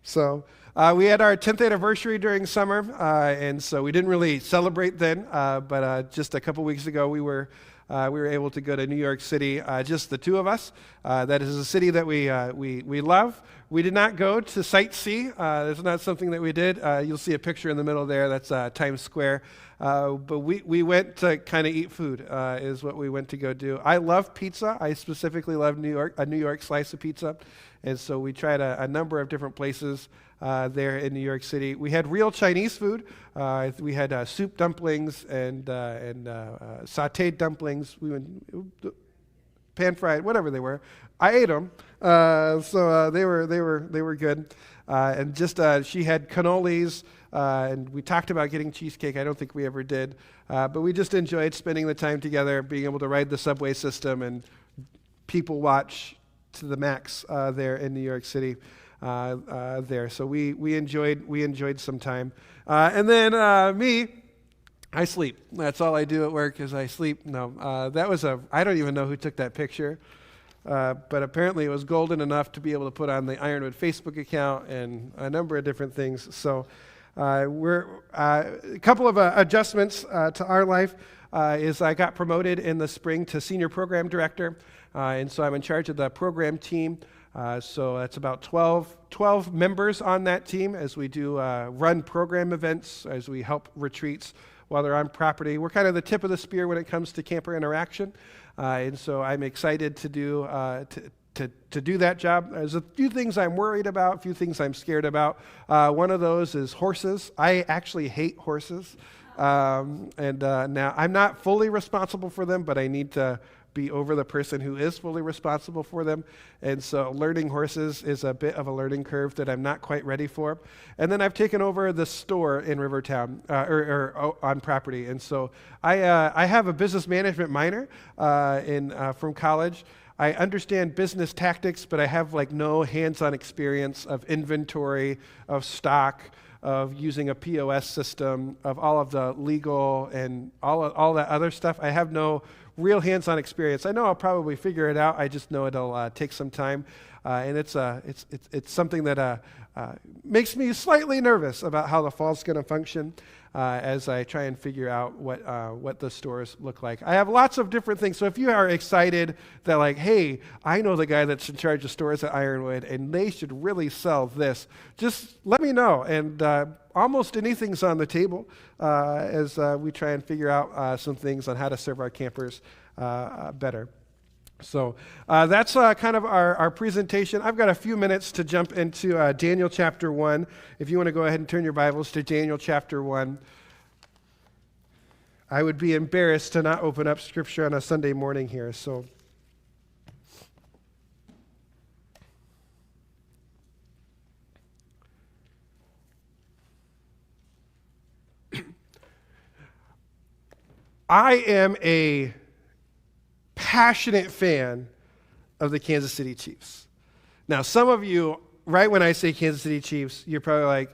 So we had our 10th anniversary during summer, and so we didn't really celebrate then, but just a couple weeks ago we were able to go to New York City, just the two of us. That is a city that we love. We did not go to sightsee. That's not something that we did. You'll see a picture in the middle there. That's Times Square. But we went to kind of eat food, is what we went to go do. I love pizza. I specifically love a New York slice of pizza. And so we tried a number of different places there in New York City. We had real Chinese food. We had soup dumplings and sautéed dumplings. We went pan-fried, whatever they were. I ate them, so they were good. And just she had cannolis, and we talked about getting cheesecake. I don't think we ever did, but we just enjoyed spending the time together, being able to ride the subway system and people watch to the max there in New York City. There, so we enjoyed some time, and then me. I sleep. That's all I do at work is I sleep. No, I don't even know who took that picture, but apparently it was golden enough to be able to put on the Ironwood Facebook account and a number of different things. So we're a couple of adjustments to our life is I got promoted in the spring to senior program director, and so I'm in charge of the program team. So that's about 12 members on that team as we do run program events, as we help retreats while they're on property. We're kind of the tip of the spear when it comes to camper interaction, and so I'm excited to do to do that job. There's a few things I'm worried about, a few things I'm scared about. One of those is horses. I actually hate horses, and now I'm not fully responsible for them, but I need to be over the person who is fully responsible for them. And so learning horses is a bit of a learning curve that I'm not quite ready for. And then I've taken over the store in Rivertown, or on property. And so I have a business management minor from college. I understand business tactics, but I have no hands-on experience of inventory, of stock, of using a POS system, of all of the legal and all that other stuff. I have no real hands-on experience. I know I'll probably figure it out. I just know it'll take some time, and it's something that makes me slightly nervous about how the fall's going to function as I try and figure out what the stores look like. I have lots of different things. So if you are excited that hey, I know the guy that's in charge of stores at Ironwood, and they should really sell this, just let me know. And almost anything's on the table as we try and figure out some things on how to serve our campers better. So that's kind of our presentation. I've got a few minutes to jump into Daniel chapter 1. If you want to go ahead and turn your Bibles to Daniel chapter 1. I would be embarrassed to not open up Scripture on a Sunday morning here. So I am a passionate fan of the Kansas City Chiefs. Now, some of you, right when I say Kansas City Chiefs, you're probably like,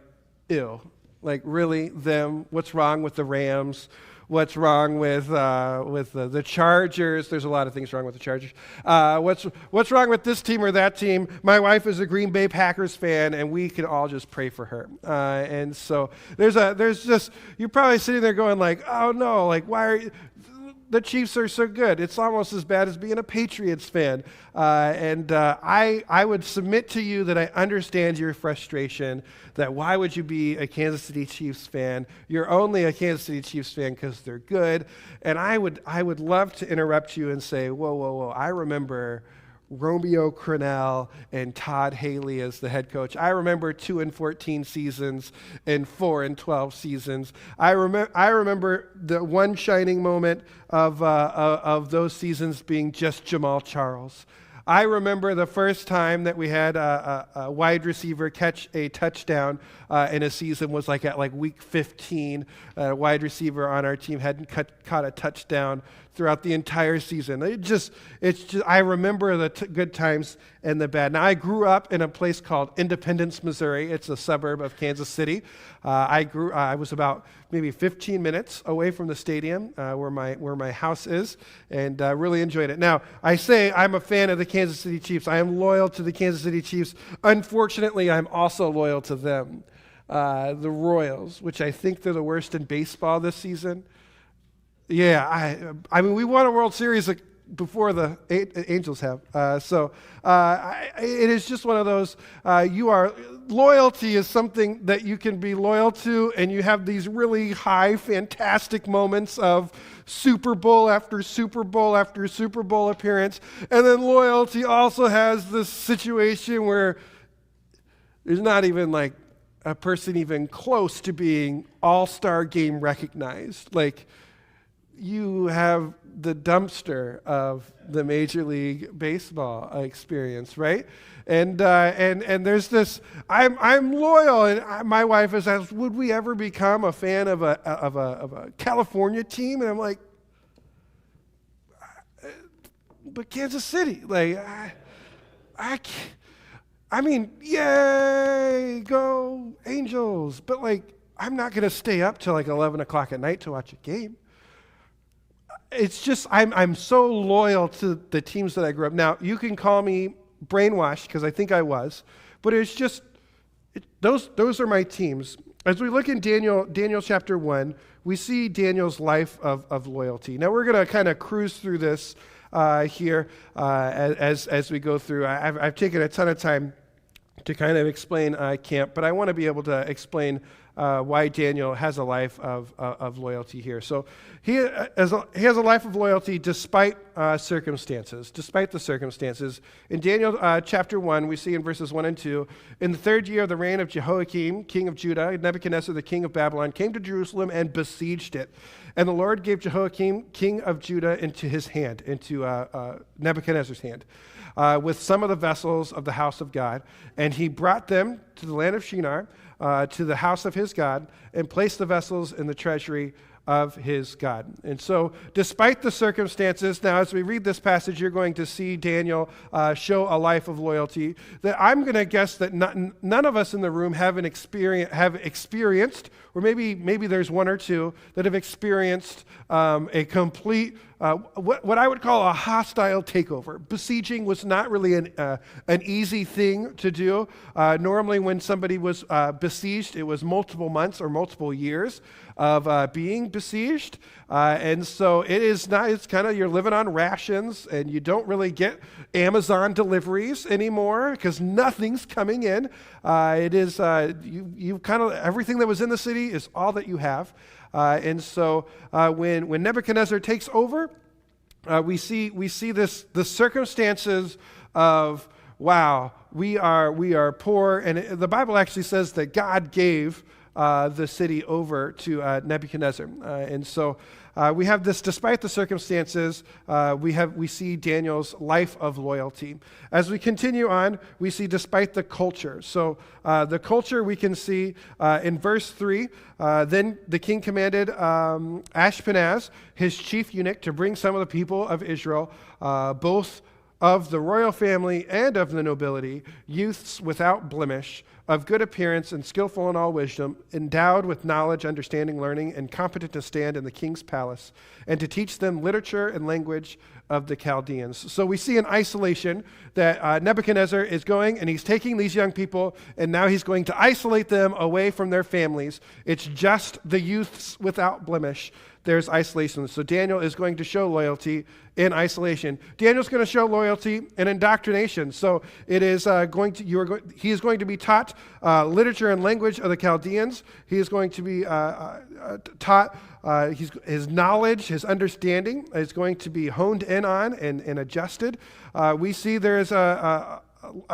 ew, really, them? What's wrong with the Rams? What's wrong with the Chargers? There's a lot of things wrong with the Chargers. What's wrong with this team or that team? My wife is a Green Bay Packers fan, and we can all just pray for her. And so there's just, you're probably sitting there going oh no, why are you, the Chiefs are so good. It's almost as bad as being a Patriots fan. And I would submit to you that I understand your frustration, that why would you be a Kansas City Chiefs fan? You're only a Kansas City Chiefs fan because they're good. And I would love to interrupt you and say, whoa, I remember Romeo Crennel and Todd Haley as the head coach. I remember 2-14 seasons and 4-12 seasons. I remember the one shining moment of those seasons being just Jamal Charles. I remember the first time that we had a wide receiver catch a touchdown in a season was at week 15. A wide receiver on our team hadn't caught a touchdown throughout the entire season. I remember the good times and the bad. Now, I grew up in a place called Independence, Missouri. It's a suburb of Kansas City. I was about maybe 15 minutes away from the stadium where my house is, and really enjoyed it. Now, I say I'm a fan of the Kansas City Chiefs. I am loyal to the Kansas City Chiefs. Unfortunately, I'm also loyal to them, the Royals, which I think they're the worst in baseball this season. Yeah, I mean, we won a World Series before the Angels have. It is just one of those, loyalty is something that you can be loyal to, and you have these really high, fantastic moments of Super Bowl after Super Bowl after Super Bowl appearance. And then loyalty also has this situation where there's not even a person even close to being all-star game recognized. You have the dumpster of the Major League Baseball experience, right? And there's this. I'm loyal, and my wife has asked, "Would we ever become a fan of a California team?" And I'm like, "But Kansas City, I mean, yay, go Angels!" But I'm not going to stay up till 11 o'clock at night to watch a game. It's just, I'm so loyal to the teams that I grew up. Now, you can call me brainwashed, because I think I was, but it's just, those are my teams. As we look in Daniel chapter 1, we see Daniel's life of loyalty. Now, we're going to kind of cruise through this here as we go through. I've taken a ton of time to kind of explain camp, but I want to be able to explain why Daniel has a life of loyalty here. So he has a life of loyalty despite circumstances. Despite the circumstances. In Daniel chapter 1, we see in verses 1 and 2, in the 3rd year of the reign of Jehoiakim, king of Judah, Nebuchadnezzar, the king of Babylon, came to Jerusalem and besieged it. And the Lord gave Jehoiakim, king of Judah, into his hand, into Nebuchadnezzar's hand, with some of the vessels of the house of God. And he brought them to the land of Shinar, to the house of his God, and placed the vessels in the treasury of his God. And so, despite the circumstances, now as we read this passage, you're going to see Daniel show a life of loyalty that I'm going to guess that none of us in the room have experienced, or maybe there's one or two that have experienced a complete, what I would call a hostile takeover. Besieging was not really an easy thing to do. Normally when somebody was besieged, it was multiple months or multiple years of being besieged. And so it's kind of, you're living on rations, and you don't really get Amazon deliveries anymore because nothing's coming in. It is, you kind of, everything that was in the city is all that you have. And so when Nebuchadnezzar takes over, we see the circumstances of, wow, we are poor, and the Bible actually says that God gave the city over to Nebuchadnezzar, and so we have this. Despite the circumstances, we see Daniel's life of loyalty. As we continue on, we see despite the culture. So the culture we can see in verse 3. Then the king commanded Ashpenaz, his chief eunuch, to bring some of the people of Israel, both of the royal family and of the nobility, youths without blemish, of good appearance and skillful in all wisdom, endowed with knowledge, understanding, learning, and competent to stand in the king's palace, and to teach them literature and language of the Chaldeans. So we see in isolation that Nebuchadnezzar is going, and he's taking these young people, and now he's going to isolate them away from their families. It's just the youths without blemish. There's isolation. So Daniel is going to show loyalty in isolation. Daniel's going to show loyalty in indoctrination. So it is he is going to be taught literature and language of the Chaldeans. He is going to be taught. His knowledge, his understanding is going to be honed in on and adjusted. We see there is a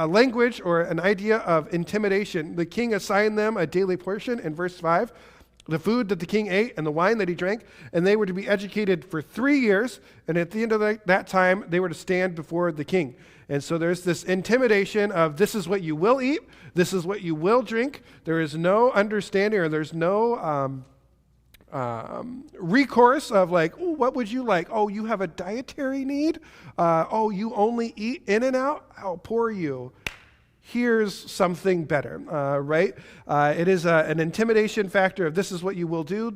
language or an idea of intimidation. The king assigned them a daily portion in verse 5, the food that the king ate and the wine that he drank, and they were to be educated for 3 years, and at the end of that time, they were to stand before the king. And so there's this intimidation of this is what you will eat, this is what you will drink. There is no understanding, or there's no recourse of like, oh, what would you like? Oh, you have a dietary need? Oh, you only eat In-N-Out? How poor you. Here's something better, right? It is an intimidation factor of this is what you will do.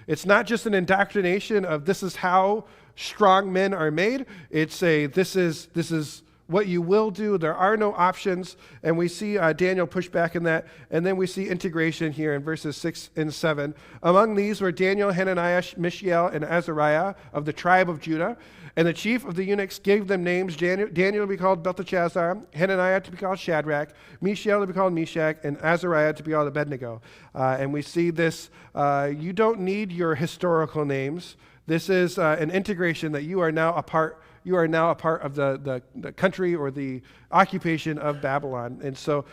It's not just an indoctrination of this is how strong men are made. It's this is what you will do. There are no options. And we see Daniel push back in that. And then we see integration here in verses 6 and 7. Among these were Daniel, Hananiah, Mishael, and Azariah of the tribe of Judah. And the chief of the eunuchs gave them names, Daniel to be called Belteshazzar, Hananiah to be called Shadrach, Mishael to be called Meshach, and Azariah to be called Abednego. And we see this, you don't need your historical names. This is an integration that you are now a part of the country or the occupation of Babylon. And so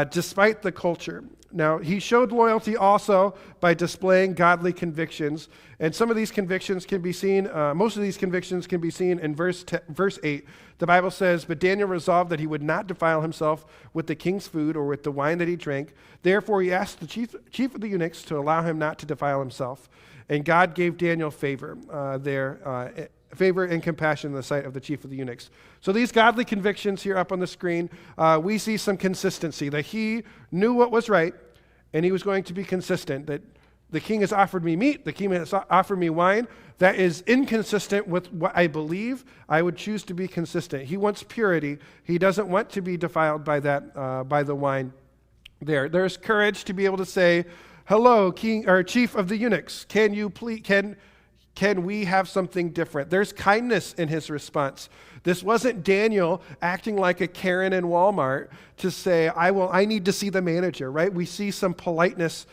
despite the culture, now he showed loyalty also by displaying godly convictions. And some of these convictions can be seen, most of these convictions can be seen in verse 8. The Bible says, but Daniel resolved that he would not defile himself with the king's food or with the wine that he drank. Therefore he asked the chief of the eunuchs to allow him not to defile himself. And God gave Daniel favor favor and compassion in the sight of the chief of the eunuchs. So these godly convictions here up on the screen, we see some consistency, that he knew what was right, and he was going to be consistent, that the king has offered me meat, the king has offered me wine. That is inconsistent with what I believe. I would choose to be consistent. He wants purity. He doesn't want to be defiled by that, by the wine there. There's courage to be able to say, hello, king or chief of the eunuchs, can you please, can we have something different? There's kindness in his response. This wasn't Daniel acting like a Karen in Walmart to say, I need to see the manager, right? We see some politeness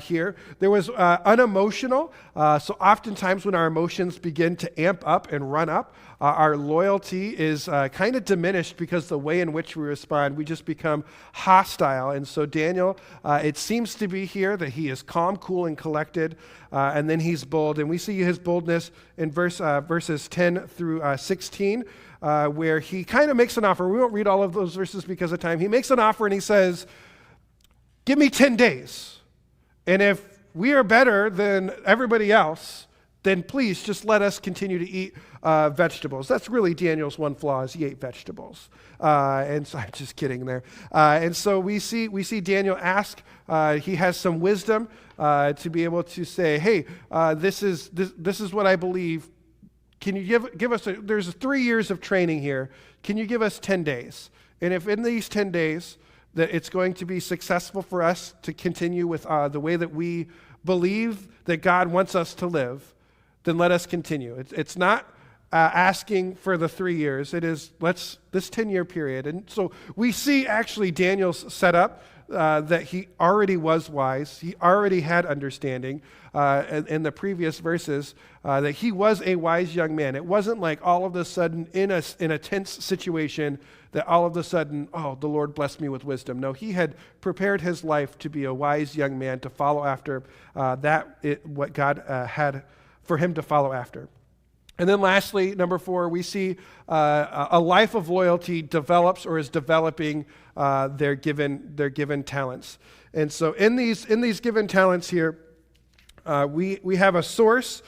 here. There was unemotional. So oftentimes when our emotions begin to amp up and run up, our loyalty is kind of diminished because the way in which we respond, we just become hostile. And so Daniel, it seems to be here that he is calm, cool, and collected, and then he's bold. And we see his boldness in verses 10 through 16, where he kind of makes an offer. We won't read all of those verses because of time. He makes an offer and he says, give me 10 days. And if we are better than everybody else, then please just let us continue to eat vegetables. That's really Daniel's one flaw, is he ate vegetables. And so I'm just kidding there. And so we see Daniel ask. He has some wisdom to be able to say, hey, this is what I believe. Can you give us, there's 3 years of training here. Can you give us 10 days? And if in these 10 days that it's going to be successful for us to continue with the way that we believe that God wants us to live, then let us continue. It's not asking for the 3 years. It is this 10-year period. And so we see actually Daniel's set up that he already was wise. He already had understanding in the previous verses, that he was a wise young man. It wasn't like all of a sudden in a tense situation that all of a sudden, oh, the Lord blessed me with wisdom. No, he had prepared his life to be a wise young man, to follow after what God had for him to follow after. And then lastly, number 4, we see a life of loyalty develops or is developing their given talents. And so in these given talents here, we have a source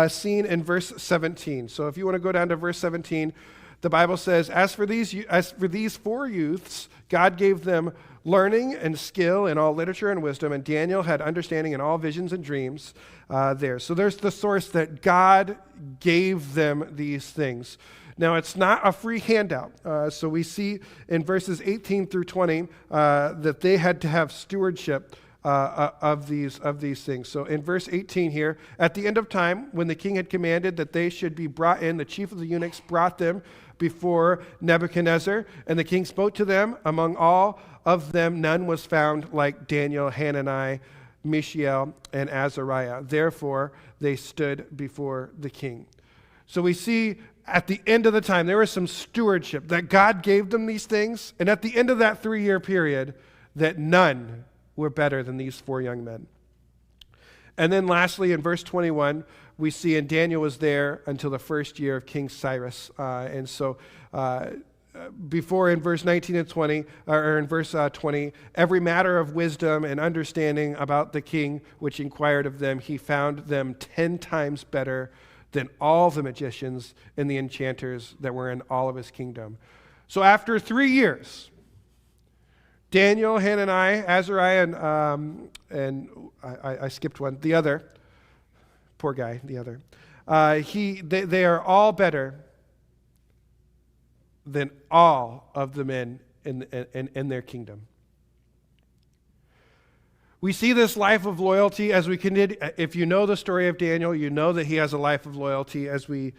seen in verse 17. So if you want to go down to verse 17, the Bible says, as for these 4 youths, God gave them learning and skill in all literature and wisdom, and Daniel had understanding in all visions and dreams there. So there's the source that God gave them these things. Now, it's not a free handout. So we see in verses 18 through 20 that they had to have stewardship of these things. So in verse 18 here, at the end of time, when the king had commanded that they should be brought in, the chief of the eunuchs brought them before Nebuchadnezzar, and the king spoke to them. Among all of them, none was found like Daniel, Hanani, Mishael, and Azariah. Therefore, they stood before the king. So we see at the end of the time, there was some stewardship, that God gave them these things, and at the end of that 3-year period, that none were better than these 4 young men. And then lastly, in verse 21, we see, and Daniel was there until the first year of King Cyrus. Before in verse 19 and 20, or in verse 20, every matter of wisdom and understanding about the king, which inquired of them, he found them 10 times better than all the magicians and the enchanters that were in all of his kingdom. So after 3 years, Daniel, Hanani, Azariah, and I skipped one, the other, poor guy, the other, they are all better than all of the men in their kingdom. We see this life of loyalty as we continue. If you know the story of Daniel, you know that he has a life of loyalty as we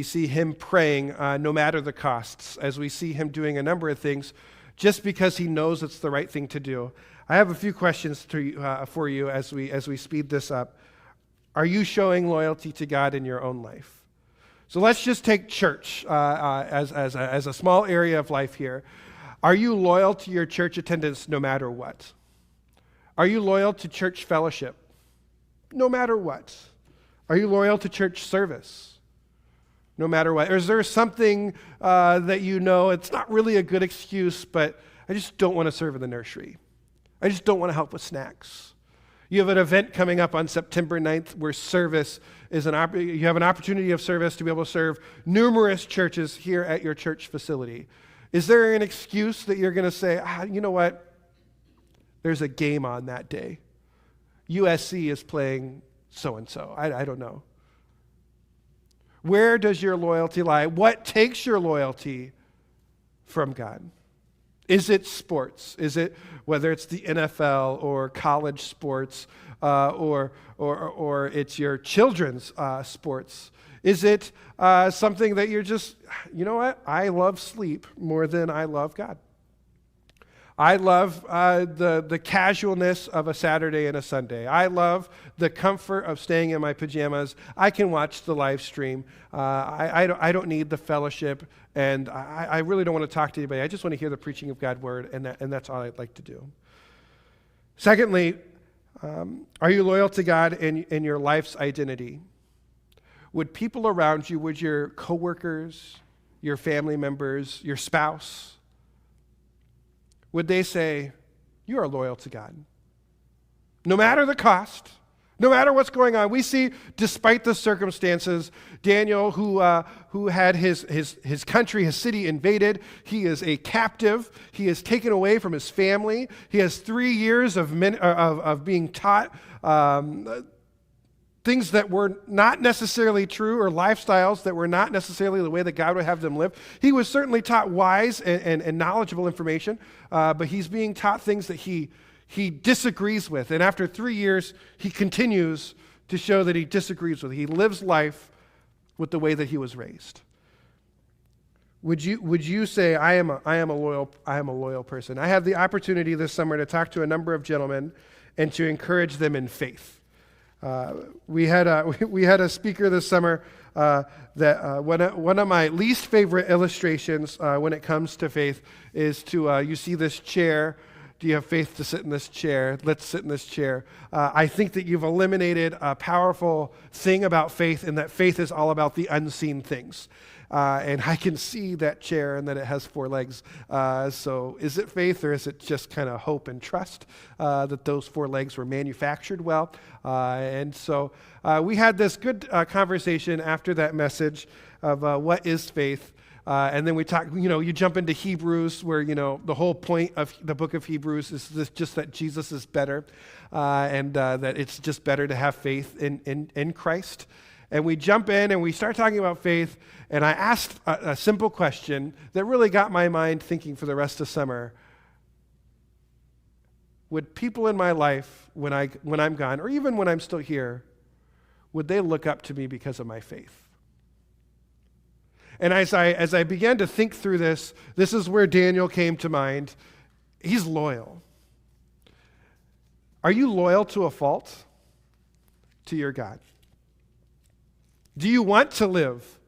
see him praying no matter the costs, as we see him doing a number of things just because he knows it's the right thing to do. I have a few questions for you as we speed this up. Are you showing loyalty to God in your own life? So let's just take church as a small area of life here. Are you loyal to your church attendance no matter what? Are you loyal to church fellowship? No matter what. Are you loyal to church service? No matter what. Or is there something that you know, it's not really a good excuse, but I just don't want to serve in the nursery. I just don't want to help with snacks. You have an event coming up on September 9th where service is you have an opportunity of service to be able to serve numerous churches here at your church facility. Is there an excuse that you're going to say, you know what? There's a game on that day. USC is playing so-and-so. I don't know. Where does your loyalty lie? What takes your loyalty from God? Is it sports? Is it whether it's the NFL or college sports or it's your children's sports? Is it something that you're just, you know what? I love sleep more than I love God. I love the casualness of a Saturday and a Sunday. I love the comfort of staying in my pajamas. I can watch the live stream. I don't need the fellowship, and I really don't want to talk to anybody. I just want to hear the preaching of God's word, and that's all I'd like to do. Secondly, are you loyal to God in your life's identity? Would people around you, would your coworkers, your family members, your spouse, would they say, you are loyal to God? No matter the cost, no matter what's going on. We see, despite the circumstances, Daniel, who had his country, his city invaded. He is a captive. He is taken away from his family. He has 3 years of being taught things that were not necessarily true, or lifestyles that were not necessarily the way that God would have them live. He was certainly taught wise and knowledgeable information, but he's being taught things that he disagrees with. And after 3 years, he continues to show that he disagrees with it. He lives life with the way that he was raised. Would you say, I am a loyal person? I have the opportunity this summer to talk to a number of gentlemen and to encourage them in faith. We had a speaker this summer that one of my least favorite illustrations when it comes to faith is you see this chair. Do you have faith to sit in this chair? Let's sit in this chair. I think that you've eliminated a powerful thing about faith, and that faith is all about the unseen things. And I can see that chair and that it has 4 legs. So is it faith, or is it just kind of hope and trust that those 4 legs were manufactured well? And so we had this good conversation after that message of what is faith. And then we talk, you jump into Hebrews where, the whole point of the book of Hebrews is just that Jesus is better and that it's just better to have faith in Christ. And we jump in and we start talking about faith, and I asked a simple question that really got my mind thinking for the rest of summer. would people in my life when I'm gone, or even when I'm still here, would they look up to me because of my faith? And as I began to think through this is where Daniel came to mind. He's loyal. Are you loyal to a fault to your God? Do you want to live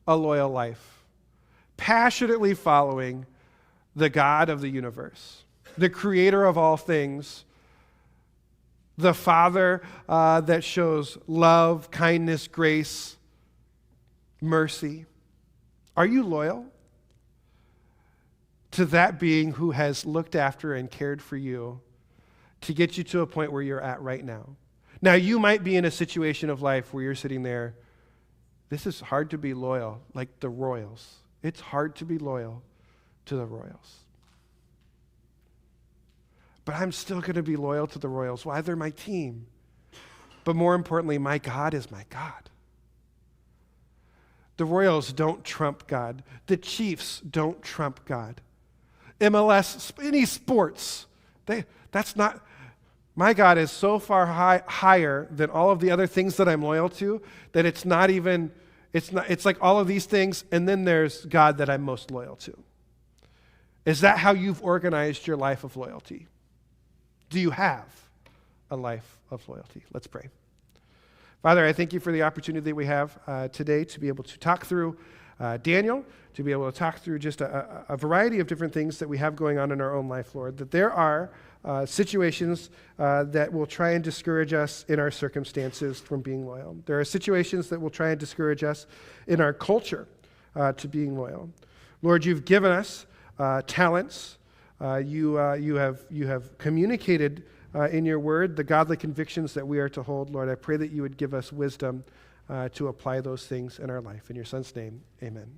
a loyal life, passionately following the God of the universe, the creator of all things, the Father that shows love, kindness, grace, mercy? Are you loyal to that being who has looked after and cared for you to get you to a point where you're at right now? Now, you might be in a situation of life where you're sitting there, this is hard to be loyal, like the Royals. It's hard to be loyal to the Royals. But I'm still going to be loyal to the Royals. Why? They're my team. But more importantly, my God is my God. The Royals don't trump God. The Chiefs don't trump God. MLS, any sports, that's not, my God is so far higher than all of the other things that I'm loyal to that it's like all of these things, and then there's God that I'm most loyal to. Is that how you've organized your life of loyalty? Do you have a life of loyalty? Let's pray. Father, I thank you for the opportunity that we have today to be able to talk through Daniel, to be able to talk through just a variety of different things that we have going on in our own life, Lord, that there are situations that will try and discourage us in our circumstances from being loyal. There are situations that will try and discourage us in our culture to being loyal. Lord, you've given us talents. You have communicated in your word the godly convictions that we are to hold. Lord, I pray that you would give us wisdom to apply those things in our life. In your Son's name, amen.